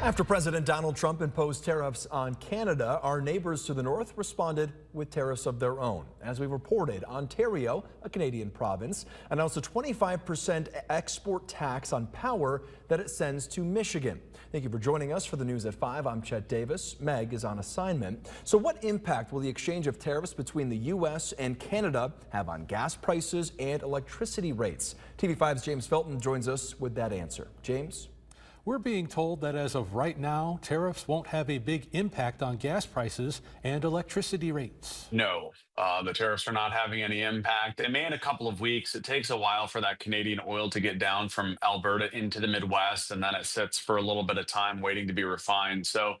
After President Donald Trump imposed tariffs on Canada, our neighbors to the north responded with tariffs of their own. As we reported, Ontario, a Canadian province, announced a 25% export tax on power that it sends to Michigan. Thank you for joining us for the news at 5. I'm Chet Davis. Meg is on assignment. So what impact will the exchange of tariffs between the U.S. and Canada have on gas prices and electricity rates? TV5's James Felton joins us with that answer. James? We're being told that as of right now, tariffs won't have a big impact on gas prices and electricity rates. No, the tariffs are not having any impact. It may in a couple of weeks. It takes a while for that Canadian oil to get down from Alberta into the Midwest, and then it sits for a little bit of time waiting to be refined. So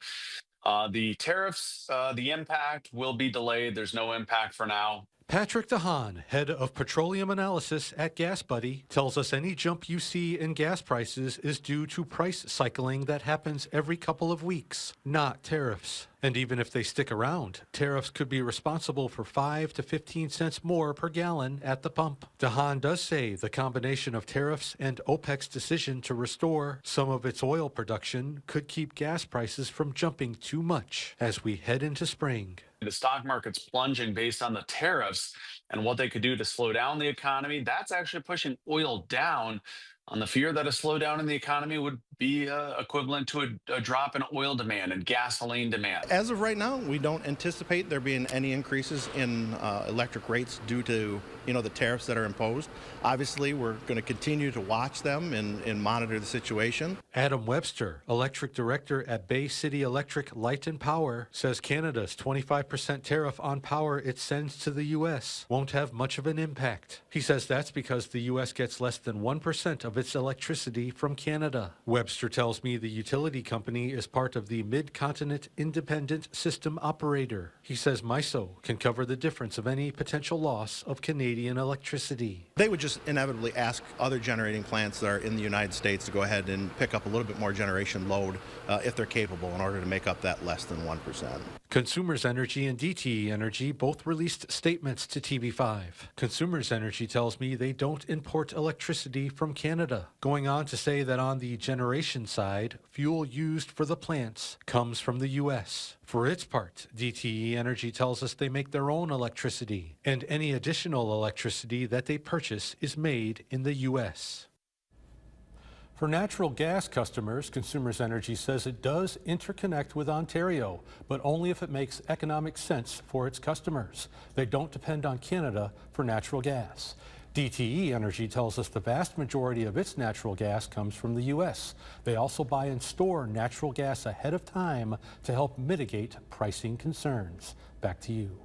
the tariffs, the impact will be delayed. There's no impact for now. Patrick DeHaan, head of petroleum analysis at GasBuddy, tells us any jump you see in gas prices is due to price cycling that happens every couple of weeks, not tariffs. And even if they stick around, tariffs could be responsible for 5 to 15 cents more per gallon at the pump. DeHaan does say the combination of tariffs and OPEC's decision to restore some of its oil production could keep gas prices from jumping too much as we head into spring. The stock market's plunging based on the tariffs and what they could do to slow down the economy. That's actually pushing oil down on the fear that a slowdown in the economy would be equivalent to a drop in oil demand and gasoline demand. As of right now, we don't anticipate there being any increases in electric rates due to the tariffs that are imposed. Obviously, we're going to continue to watch them and monitor the situation. Adam Webster, electric director at Bay City Electric Light and Power, says Canada's 25% tariff on power it sends to the U.S. won't have much of an impact. He says that's because the U.S. gets less than 1% of its electricity from Canada. Webster tells me the utility company is part of the Mid-Continent Independent System Operator. He says MISO can cover the difference of any potential loss of Canadian electricity. They would just inevitably ask other generating plants that are in the United States to go ahead and pick up a little bit more generation load if they're capable in order to make up that less than 1%. Consumers Energy and DTE Energy both released statements to TV5. Consumers Energy tells me they don't import electricity from Canada, going on to say that on the generation side, fuel used for the plants comes from the U.S. For its part, DTE Energy tells us they make their own electricity, and any additional electricity that they purchase is made in the U.S. For natural gas customers, Consumers Energy says it does interconnect with Ontario, but only if it makes economic sense for its customers. They don't depend on Canada for natural gas. DTE Energy tells us the vast majority of its natural gas comes from the U.S. They also buy and store natural gas ahead of time to help mitigate pricing concerns. Back to you.